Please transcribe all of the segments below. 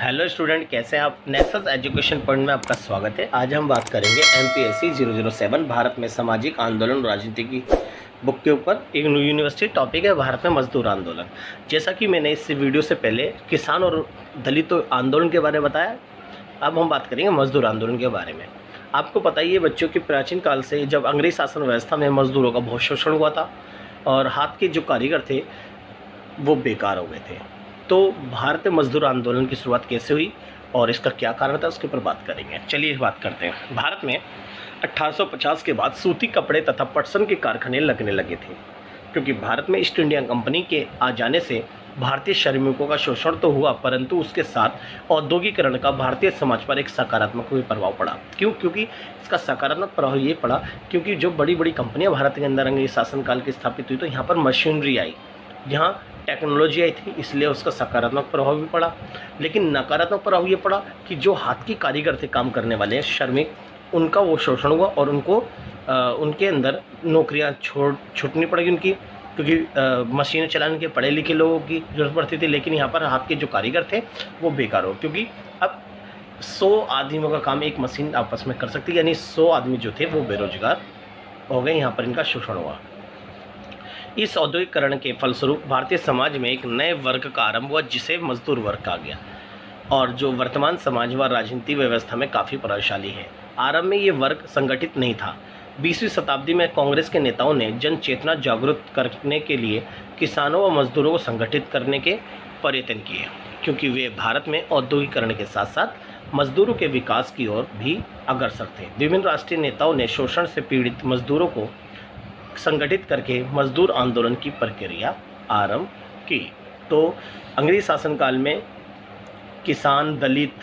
Hello student, कैसे हैं आप। नेक्सस एजुकेशन पॉइंट में आपका स्वागत है। आज हम बात करेंगे MPSC 007 भारत में सामाजिक आंदोलन और राजनीति की बुक के ऊपर। एक यूनिवर्सिटी टॉपिक है भारत में मजदूर आंदोलन। जैसा कि मैंने इस वीडियो से पहले किसान और दलित आंदोलन के बारे में बताया, अब हम बात करेंगे मजदूर आंदोलन के बारे में। आपको पता ही है बच्चों की प्राचीन काल से जब अंग्रेज शासन व्यवस्था में मजदूरों का बहुत शोषण हुआ था और हाथ के जो कारीगर थे वो बेकार हो गए थे। तो भारतीय मजदूर आंदोलन की शुरुआत कैसे हुई और इसका क्या कारण था, उसके ऊपर बात करेंगे। चलिए बात करते हैं। भारत में 1850 के बाद सूती कपड़े तथा पटसन के कारखाने लगने लगे थे, क्योंकि भारत में ईस्ट इंडिया कंपनी के आ जाने से भारतीय श्रमिकों का शोषण तो हुआ, परंतु उसके साथ औद्योगिकरण का भारतीय समाज पर एक सकारात्मक भी प्रभाव पड़ा। क्योंकि इसका सकारात्मक प्रभाव ये पड़ा क्योंकि जो बड़ी बड़ी कंपनियां भारत के अंदर अंग्रेज शासनकाल की स्थापित हुई, तो यहाँ पर मशीनरी आई, यहाँ टेक्नोलॉजी आई थी, इसलिए उसका सकारात्मक प्रभाव भी पड़ा। लेकिन नकारात्मक प्रभाव ये पड़ा कि जो हाथ की कारीगर थे, काम करने वाले श्रमिक, उनका वो शोषण हुआ और उनको उनके अंदर नौकरियां छूटनी पड़ेगी उनकी, क्योंकि मशीनें चलाने के पढ़े लिखे लोगों की जरूरत पड़ती थी। लेकिन यहाँ पर हाथ के जो कारीगर थे वो बेकार हो, क्योंकि अब 100 आदमियों का काम एक मशीन आपस में कर सकती है, यानी 100 आदमी जो थे वो बेरोजगार हो गए। यहाँ पर इनका शोषण हुआ। इस औद्योगिकरण के फलस्वरूप भारतीय समाज में एक नए वर्ग का आरंभ हुआ, जिसे मजदूर वर्ग कहा गया, और जो वर्तमान समाज व राजनीतिक व्यवस्था में काफ़ी प्रभावशाली है। आरंभ में ये वर्ग संगठित नहीं था। 20वीं शताब्दी में कांग्रेस के नेताओं ने जन चेतना जागृत करने के लिए किसानों व मजदूरों को संगठित करने के प्रयत्न किए, क्योंकि वे भारत में औद्योगिकरण के साथ साथ मजदूरों के विकास की ओर भी अग्रसर थे। विभिन्न राष्ट्रीय नेताओं ने शोषण से पीड़ित मजदूरों को संगठित करके मजदूर आंदोलन की प्रक्रिया आरंभ की। तो अंग्रेज शासनकाल में किसान, दलित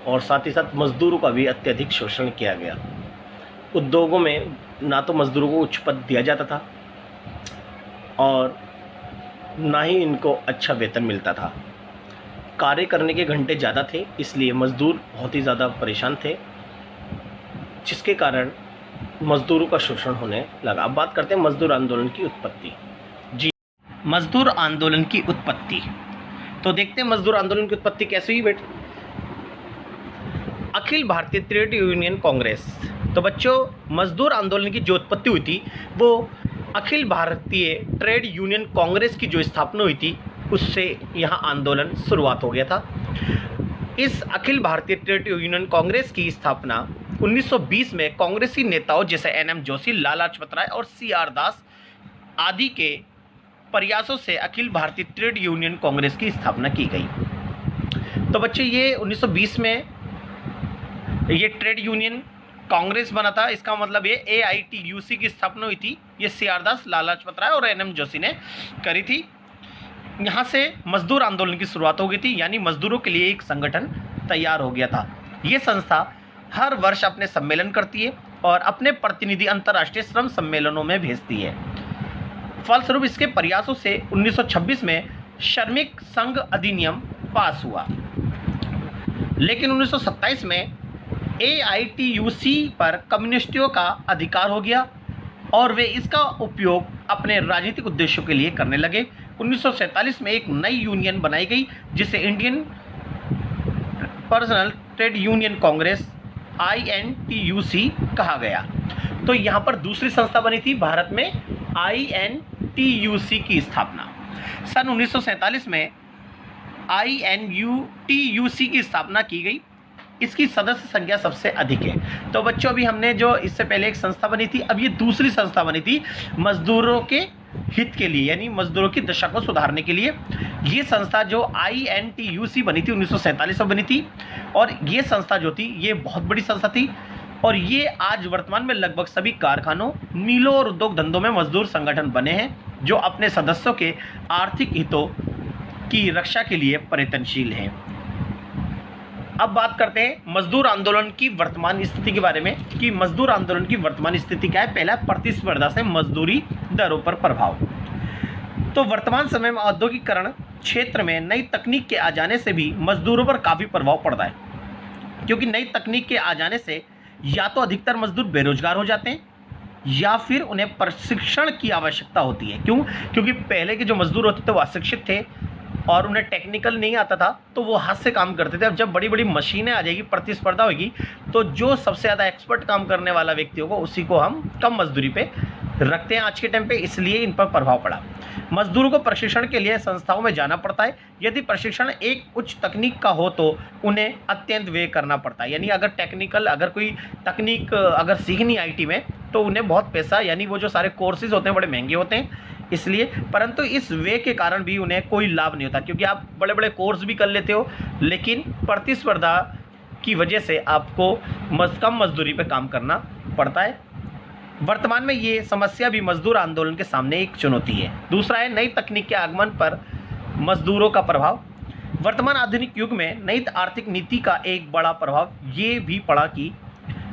और साथ ही साथ मजदूरों का भी अत्यधिक शोषण किया गया। उद्योगों में ना तो मजदूरों को उच्च पद दिया जाता था और ना ही इनको अच्छा वेतन मिलता था। कार्य करने के घंटे ज़्यादा थे, इसलिए मजदूर बहुत ही ज़्यादा परेशान थे, जिसके कारण मजदूरों का शोषण होने लगा। अब बात करते हैं मजदूर आंदोलन की उत्पत्ति। जी, मजदूर आंदोलन की उत्पत्ति तो देखते हैं मजदूर आंदोलन की उत्पत्ति कैसे हुई बेटे। Akhil Bharatiya trade union Congress. तो बच्चों, मजदूर आंदोलन की जो उत्पत्ति हुई थी वो अखिल भारतीय ट्रेड यूनियन कांग्रेस की जो स्थापना हुई थी उससे यहाँ आंदोलन शुरुआत हो गया था। इस अखिल भारतीय ट्रेड यूनियन कांग्रेस की स्थापना 1920 में कांग्रेसी नेताओं जैसे NM जोशी, लाला लाजपत राय और CR दास आदि के प्रयासों से अखिल भारतीय ट्रेड यूनियन कांग्रेस की स्थापना की गई। तो बच्चे, ये 1920 में ये ट्रेड यूनियन कांग्रेस बना था। इसका मतलब ये AITUC की स्थापना हुई थी। ये CR दास, लाला लाजपत राय और NM जोशी ने करी थी। यहाँ से मजदूर आंदोलन की शुरुआत हो गई थी, यानी मजदूरों के लिए एक संगठन तैयार हो गया था। ये संस्था हर वर्ष अपने सम्मेलन करती है और अपने प्रतिनिधि अंतर्राष्ट्रीय श्रम सम्मेलनों में भेजती है। फलस्वरूप इसके प्रयासों से 1926 में श्रमिक संघ अधिनियम पास हुआ। लेकिन 1927 में AITUC पर कम्युनिस्टों का अधिकार हो गया और वे इसका उपयोग अपने राजनीतिक उद्देश्यों के लिए करने लगे। 1947 में एक नई यूनियन बनाई गई, जिसे Indian personal trade union Congress INTUC कहा गया। तो यहाँ पर दूसरी संस्था बनी थी भारत में, INTUC की स्थापना सन 1947 में INTUC की स्थापना की गई। इसकी सदस्य संख्या सबसे अधिक है। तो बच्चों, अभी हमने जो इससे पहले एक संस्था बनी थी, अब ये दूसरी संस्था बनी थी मजदूरों के हित के लिए, यानी मजदूरों की दशा को सुधारने के लिए। ये संस्था जो INTUC बनी थी 1947 में बनी थी, और ये संस्था जो थी ये बहुत बड़ी संस्था थी, और ये आज वर्तमान में लगभग सभी कारखानों, मिलों और उद्योग धंधों में मजदूर संगठन बने हैं, जो अपने सदस्यों के आर्थिक हितों की रक्षा के लिए प्रयत्नशील हैं। अब बात करते हैं मजदूर आंदोलन की वर्तमान स्थिति के बारे में कि मजदूर आंदोलन की वर्तमान स्थिति क्या है। पहला, प्रतिस्पर्धा से मजदूरी दरों पर प्रभाव। तो वर्तमान समय में औद्योगिकरण क्षेत्र में नई तकनीक के आ जाने से भी मजदूरों पर काफ़ी प्रभाव पड़ रहा है, क्योंकि नई तकनीक के आ जाने से या तो अधिकतर मजदूर बेरोजगार हो जाते हैं या फिर उन्हें प्रशिक्षण की आवश्यकता होती है। क्यों? क्योंकि पहले के जो मजदूर होते थे वो अशिक्षित थे, और उन्हें टेक्निकल नहीं आता था तो वो हाथ से काम करते थे। अब जब बड़ी बड़ी मशीनें आ जाएगी, प्रतिस्पर्धा होगी, तो जो सबसे ज़्यादा एक्सपर्ट काम करने वाला व्यक्ति होगा उसी को हम कम मजदूरी पे रखते हैं आज के टाइम पे, इसलिए इन पर प्रभाव पड़ा। मजदूरों को प्रशिक्षण के लिए संस्थाओं में जाना पड़ता है। यदि प्रशिक्षण एक उच्च तकनीक का हो तो उन्हें अत्यंत व्यय करना पड़ता है। यानी अगर टेक्निकल, अगर कोई तकनीक अगर सीखनी आईटी में, तो उन्हें बहुत पैसा, यानी वो जो सारे कोर्सेज होते हैं बड़े महंगे होते हैं, इसलिए। परंतु इस व्यय के कारण भी उन्हें कोई लाभ नहीं होता, क्योंकि आप बड़े बड़े कोर्स भी कर लेते हो, लेकिन प्रतिस्पर्धा की वजह से आपको कम मजदूरी पर काम करना पड़ता है। वर्तमान में ये समस्या भी मजदूर आंदोलन के सामने एक चुनौती है। दूसरा है नई तकनीक के आगमन पर मजदूरों का प्रभाव। वर्तमान आधुनिक युग में नई आर्थिक नीति का एक बड़ा प्रभाव ये भी पड़ा कि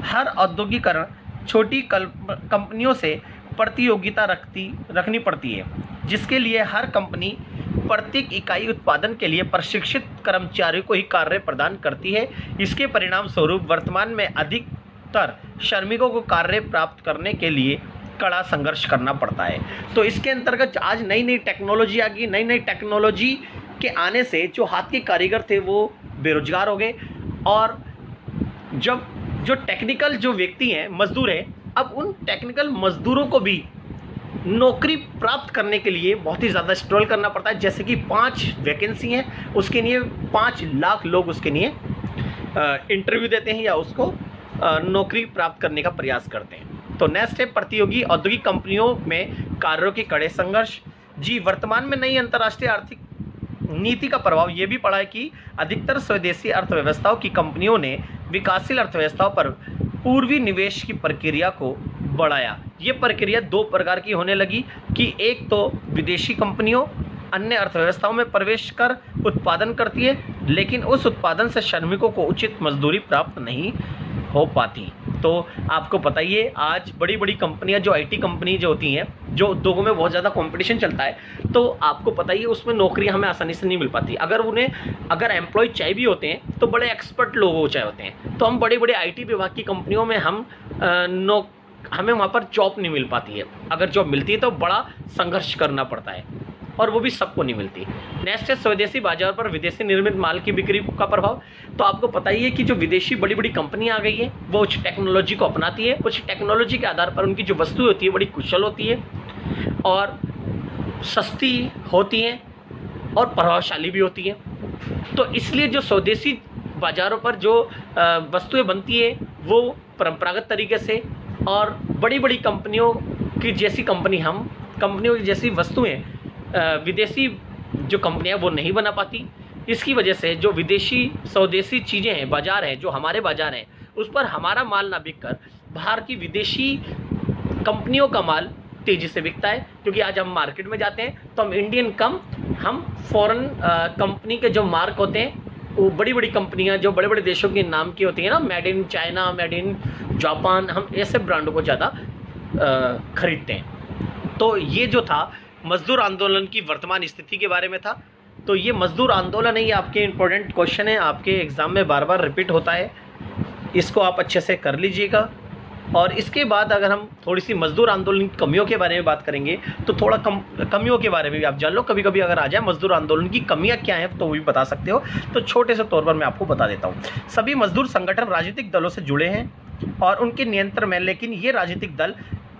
हर औद्योगिकरण छोटी कंपनियों से प्रतियोगिता रखनी पड़ती है, जिसके लिए हर कंपनी प्रत्येक इकाई उत्पादन के लिए प्रशिक्षित कर्मचारियों को ही कार्य प्रदान करती है। इसके परिणाम स्वरूप वर्तमान में अधिकतर श्रमिकों को कार्य प्राप्त करने के लिए कड़ा संघर्ष करना पड़ता है। तो इसके अंतर्गत आज नई नई टेक्नोलॉजी आ गई। नई नई टेक्नोलॉजी के आने से जो हाथ के कारीगर थे वो बेरोजगार हो गए, और जब जो टेक्निकल जो व्यक्ति हैं, मजदूर हैं, अब उन टेक्निकल मजदूरों को भी नौकरी प्राप्त करने के लिए बहुत ही ज़्यादा स्ट्रगल करना पड़ता है। जैसे कि 5 वैकेंसी हैं, उसके लिए 5 लाख लोग उसके लिए इंटरव्यू देते हैं या उसको नौकरी प्राप्त करने का प्रयास करते हैं। तो नेक्स्ट है प्रतियोगी औद्योगिक कंपनियों में कार्यों के कड़े संघर्ष। जी, वर्तमान में नई अंतर्राष्ट्रीय आर्थिक नीति का प्रभाव ये भी पड़ा है कि अधिकतर स्वदेशी अर्थव्यवस्थाओं की कंपनियों ने विकासशील अर्थव्यवस्थाओं पर पूर्वी निवेश की प्रक्रिया को बढ़ाया। ये प्रक्रिया 2 प्रकार की होने लगी कि एक तो विदेशी कंपनियों अन्य अर्थव्यवस्थाओं में प्रवेश कर उत्पादन करती है, लेकिन उस उत्पादन से श्रमिकों को उचित मजदूरी प्राप्त नहीं हो पाती। तो आपको पता ही है, आज बड़ी बड़ी कंपनियां, जो आईटी कंपनी जो होती हैं, जो उद्योगों में बहुत ज़्यादा कंपटीशन चलता है, तो आपको पता ही है उसमें नौकरियां हमें आसानी से नहीं मिल पाती। अगर एम्प्लॉय चाहिए भी होते हैं तो बड़े एक्सपर्ट लोग चाहिए होते हैं, तो हम बड़े बड़े आईटी विभाग की कंपनियों में हमें वहाँ पर जॉब नहीं मिल पाती है। अगर जॉब मिलती है तो बड़ा संघर्ष करना पड़ता है, और वो भी सबको नहीं मिलती। नेक्स्ट है स्वदेशी बाजार पर विदेशी निर्मित माल की बिक्री का प्रभाव। तो आपको पता ही है कि जो विदेशी बड़ी बड़ी कंपनियां आ गई हैं, वो उस टेक्नोलॉजी को अपनाती है। उस टेक्नोलॉजी के आधार पर उनकी जो वस्तुएं होती है बड़ी कुशल होती है और सस्ती होती हैं और प्रभावशाली भी होती हैं। तो इसलिए जो स्वदेशी बाज़ारों पर जो वस्तुएं बनती है वो परंपरागत तरीके से, और बड़ी बड़ी कंपनियों की जैसी वस्तुएं विदेशी जो कंपनियां वो नहीं बना पाती। इसकी वजह से जो विदेशी स्वदेशी चीज़ें हैं, बाज़ार हैं, जो हमारे बाज़ार हैं, उस पर हमारा माल ना बिक कर बाहर की विदेशी कंपनियों का माल तेज़ी से बिकता है। क्योंकि आज हम मार्केट में जाते हैं तो हम इंडियन कम, हम फॉरेन कंपनी के जो मार्क होते हैं, वो बड़ी बड़ी कंपनियां जो बड़े बड़े देशों के नाम की होती हैं ना, made in China, made in Japan, हम ऐसे ब्रांडों को ज़्यादा खरीदते हैं। तो ये जो था मजदूर आंदोलन की वर्तमान स्थिति के बारे में था। तो ये मजदूर आंदोलन है, ये आपके इंपॉर्टेंट क्वेश्चन है, आपके एग्ज़ाम में बार बार रिपीट होता है, इसको आप अच्छे से कर लीजिएगा। और इसके बाद अगर हम थोड़ी सी मजदूर आंदोलन की कमियों के बारे में बात करेंगे तो थोड़ा कमियों के बारे में भी आप जान लो। कभी कभी अगर आ जाए मजदूर आंदोलन की कमियां क्या हैं तो वो भी बता सकते हो। तो छोटे से तौर पर मैं आपको बता देता हूँ। सभी मजदूर संगठन राजनीतिक दलों से जुड़े हैं और उनके नियंत्रण में, लेकिन ये राजनीतिक दल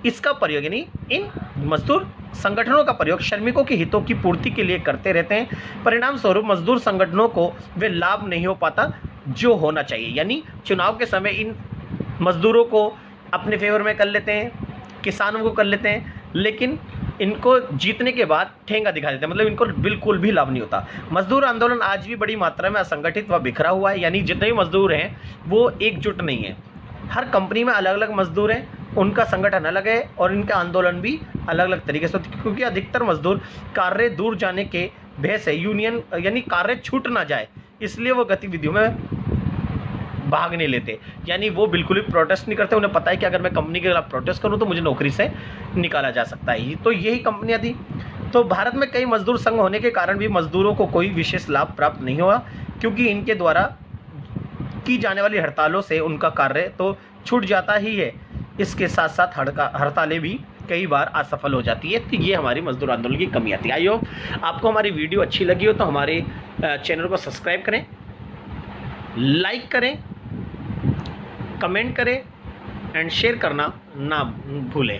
इसका प्रयोग, यानी इन मजदूर संगठनों का प्रयोग श्रमिकों के हितों की पूर्ति के लिए करते रहते हैं। परिणाम स्वरूप मजदूर संगठनों को वे लाभ नहीं हो पाता जो होना चाहिए। यानी चुनाव के समय इन मजदूरों को अपने फेवर में कर लेते हैं, किसानों को कर लेते हैं, लेकिन इनको जीतने के बाद ठेंगा दिखा देते हैं, मतलब इनको बिल्कुल भी लाभ नहीं होता। मजदूर आंदोलन आज भी बड़ी मात्रा में असंगठित व बिखरा हुआ है। यानी जितने भी मजदूर हैं वो एकजुट नहीं है। हर कंपनी में अलग अलग मजदूर हैं, उनका संगठन अलग है और इनका आंदोलन भी अलग अलग तरीके से होता है। क्योंकि अधिकतर मजदूर कार्य दूर जाने के भय से, यूनियन यानी कार्य छूट ना जाए, इसलिए वो गतिविधियों में भाग नहीं लेते। यानी वो बिल्कुल भी प्रोटेस्ट नहीं करते। उन्हें पता है कि अगर मैं कंपनी के खिलाफ प्रोटेस्ट करूं तो मुझे नौकरी से निकाला जा सकता है। तो यही कंपनियां थी। तो भारत में कई मजदूर संघ होने के कारण भी मजदूरों को कोई विशेष लाभ प्राप्त नहीं हुआ, क्योंकि इनके द्वारा की जाने वाली हड़तालों से उनका कार्य तो छूट जाता ही है, इसके साथ साथ हड़तालें भी कई बार असफल हो जाती है। तो ये हमारी मजदूर आंदोलन की कमी आती है। आई होप आपको हमारी वीडियो अच्छी लगी हो तो हमारे चैनल को सब्सक्राइब करें, लाइक करें, कमेंट करें एंड शेयर करना ना भूलें।